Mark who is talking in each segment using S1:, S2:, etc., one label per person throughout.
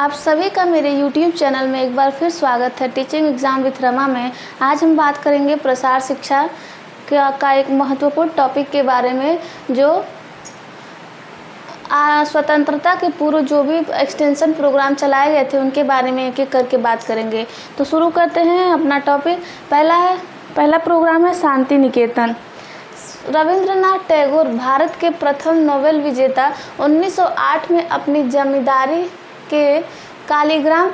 S1: आप सभी का मेरे YouTube चैनल में एक बार फिर स्वागत है टीचिंग एग्ज़ाम विथ रमा में। आज हम बात करेंगे प्रसार शिक्षा का एक महत्वपूर्ण टॉपिक के बारे में, जो स्वतंत्रता के पूर्व जो भी एक्सटेंशन प्रोग्राम चलाए गए थे उनके बारे में एक एक करके बात करेंगे। तो शुरू करते हैं अपना टॉपिक। पहला प्रोग्राम है शांति निकेतन। रविंद्रनाथ टैगोर भारत के प्रथम नोबेल विजेता 1908 में अपनी जमींदारी के कालीग्राम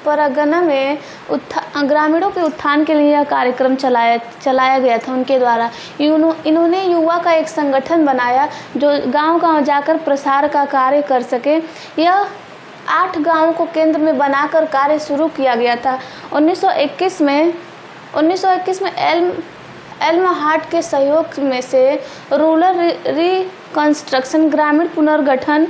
S1: परगना में ग्रामीणों के उत्थान के लिए यह कार्यक्रम चलाया गया था उनके द्वारा। इन्होंने युवा का एक संगठन बनाया जो गांव-गांव जाकर प्रसार का कार्य कर सके। यह 8 गांवों को केंद्र में बनाकर कार्य शुरू किया गया था। 1921 में एल्म हार्ट के सहयोग में से रूरल रिकंस्ट्रक्शन ग्रामीण पुनर्गठन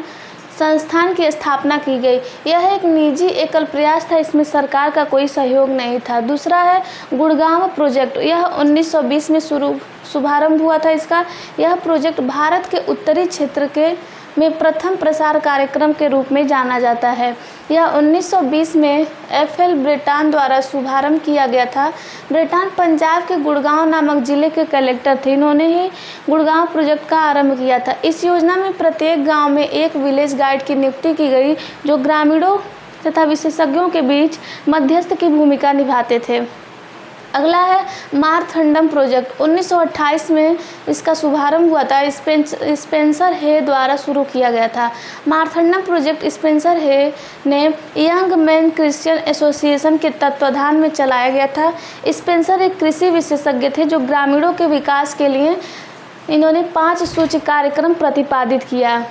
S1: संस्थान की स्थापना की गई। यह एक निजी एकल प्रयास था, इसमें सरकार का कोई सहयोग नहीं था। दूसरा है गुड़गांव प्रोजेक्ट। यह 1920 में शुभारंभ हुआ था इसका। यह प्रोजेक्ट भारत के उत्तरी क्षेत्र में प्रथम प्रसार कार्यक्रम के रूप में जाना जाता है। यह 1920 में एफ.एल. ब्रेटान द्वारा शुभारंभ किया गया था। ब्रेटान पंजाब के गुड़गांव नामक जिले के कलेक्टर थे। इन्होंने ही गुड़गांव प्रोजेक्ट का आरंभ किया था। इस योजना में प्रत्येक गांव में एक विलेज गाइड की नियुक्ति की गई, जो ग्रामीणों तथा विशेषज्ञों के बीच मध्यस्थ की भूमिका निभाते थे। अगला है मारथंडम प्रोजेक्ट। 1928 में इसका शुभारंभ हुआ था। स्पेंसर हे द्वारा शुरू किया गया था। मारथंडम प्रोजेक्ट स्पेंसर हे ने यंग मैन क्रिश्चियन एसोसिएशन के तत्वाधान में चलाया गया था। स्पेंसर एक कृषि विशेषज्ञ थे जो ग्रामीणों के विकास के लिए इन्होंने 5 सूची कार्यक्रम प्रतिपादित किया।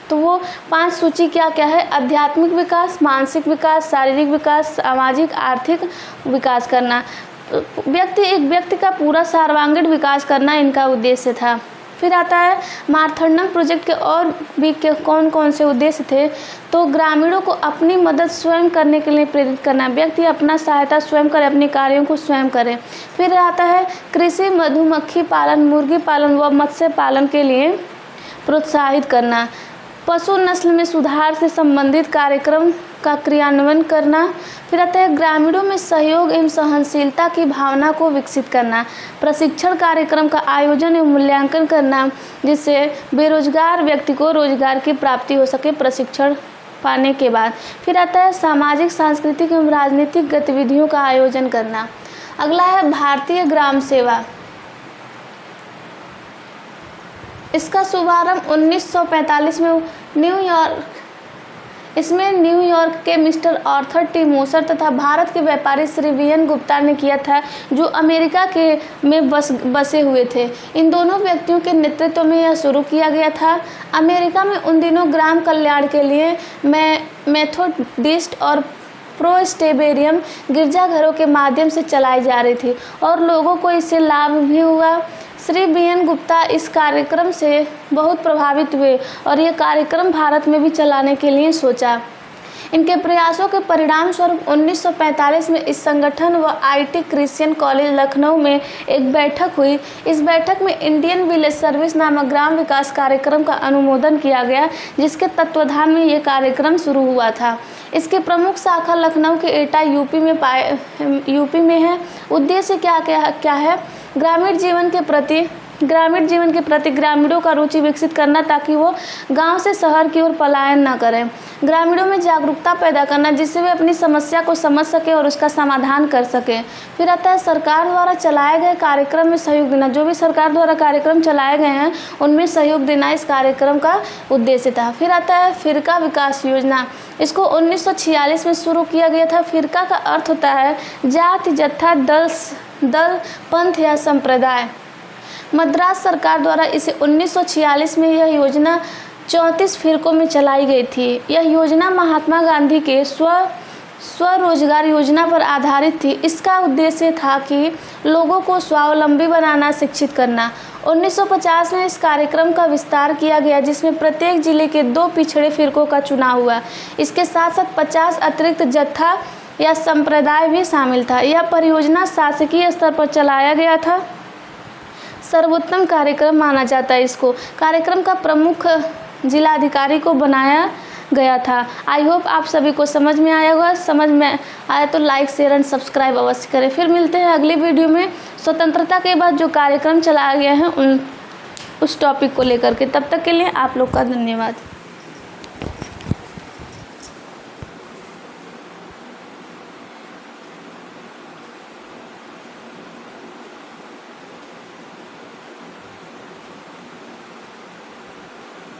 S1: तो वो 5 सूची क्या क्या है? आध्यात्मिक विकास, मानसिक विकास, शारीरिक विकास, सामाजिक आर्थिक विकास करना, एक व्यक्ति का पूरा सर्वांगीण विकास करना इनका उद्देश्य था। फिर आता है मारथंडम प्रोजेक्ट के और भी कौन कौन से उद्देश्य थे। तो ग्रामीणों को अपनी मदद स्वयं करने के लिए प्रेरित करना, व्यक्ति अपना सहायता स्वयं करे, अपने कार्यों को स्वयं करे। फिर आता है कृषि, मधुमक्खी पालन, मुर्गी पालन व मत्स्य पालन के लिए प्रोत्साहित करना, पशु नस्ल में सुधार से संबंधित कार्यक्रम का क्रियान्वयन करना। फिर आता है ग्रामीणों में सहयोग एवं सहनशीलता की भावना को विकसित करना, प्रशिक्षण कार्यक्रम का आयोजन एवं मूल्यांकन करना, जिससे बेरोजगार व्यक्ति को रोजगार की प्राप्ति हो सके प्रशिक्षण पाने के बाद। फिर आता है सामाजिक, सांस्कृतिक एवं राजनीतिक गतिविधियों का आयोजन करना। अगला है भारतीय ग्राम सेवा। इसका शुभारंभ 1945 में न्यूयॉर्क के मिस्टर आर्थर टी मोसर तथा भारत के व्यापारी श्री वी.एन. गुप्ता ने किया था, जो अमेरिका में बसे हुए थे। इन दोनों व्यक्तियों के नेतृत्व में यह शुरू किया गया था। अमेरिका में उन दिनों ग्राम कल्याण के लिए मेथोडिस्ट और प्रेस्बिटेरियन गिरजाघरों के माध्यम से चलाई जा रही थी और लोगों को इससे लाभ भी हुआ। श्री वी.एन. गुप्ता इस कार्यक्रम से बहुत प्रभावित हुए और यह कार्यक्रम भारत में भी चलाने के लिए सोचा। इनके प्रयासों के परिणाम स्वरूप 1945 में इस संगठन व आईटी क्रिश्चियन कॉलेज लखनऊ में एक बैठक हुई। इस बैठक में इंडियन विलेज सर्विस नामक ग्राम विकास कार्यक्रम का अनुमोदन किया गया, जिसके तत्वाधान में ये कार्यक्रम शुरू हुआ था। इसकी प्रमुख शाखा लखनऊ के एटा यूपी में है। उद्देश्य क्या है? ग्रामीण जीवन के प्रति ग्रामीणों का रुचि विकसित करना, ताकि वो गांव से शहर की ओर पलायन न करें। ग्रामीणों में जागरूकता पैदा करना, जिससे वे अपनी समस्या को समझ सकें और उसका समाधान कर सकें। फिर आता है सरकार द्वारा चलाए गए कार्यक्रम में सहयोग देना। जो भी सरकार द्वारा कार्यक्रम चलाए गए हैं उनमें सहयोग देना इस कार्यक्रम का उद्देश्य था। फिर आता है फिरका विकास योजना। इसको 1946 में शुरू किया गया था। फिरका का अर्थ होता है जाति, जत्था, दल, पंथ या संप्रदाय। मद्रास सरकार द्वारा इसे 1946 में यह योजना 34 फिरकों में चलाई गई थी। यह योजना महात्मा गांधी के स्वरोजगार योजना पर आधारित थी। इसका उद्देश्य था कि लोगों को स्वावलंबी बनाना, शिक्षित करना। 1950 में इस कार्यक्रम का विस्तार किया गया, जिसमें प्रत्येक जिले के 2 पिछड़े फिरकों का चुनाव हुआ। इसके साथ साथ 50 अतिरिक्त जत्था या संप्रदाय भी शामिल था। यह परियोजना शासकीय स्तर पर चलाया गया था। सर्वोत्तम कार्यक्रम माना जाता है इसको। कार्यक्रम का प्रमुख जिलाधिकारी को बनाया गया था। आई होप आप सभी को समझ में आया होगा। समझ में आया तो लाइक शेयर एंड सब्सक्राइब अवश्य करें। फिर मिलते हैं अगली वीडियो में स्वतंत्रता के बाद जो कार्यक्रम चलाया गया है उस टॉपिक को लेकर के। तब तक के लिए आप लोग का धन्यवाद।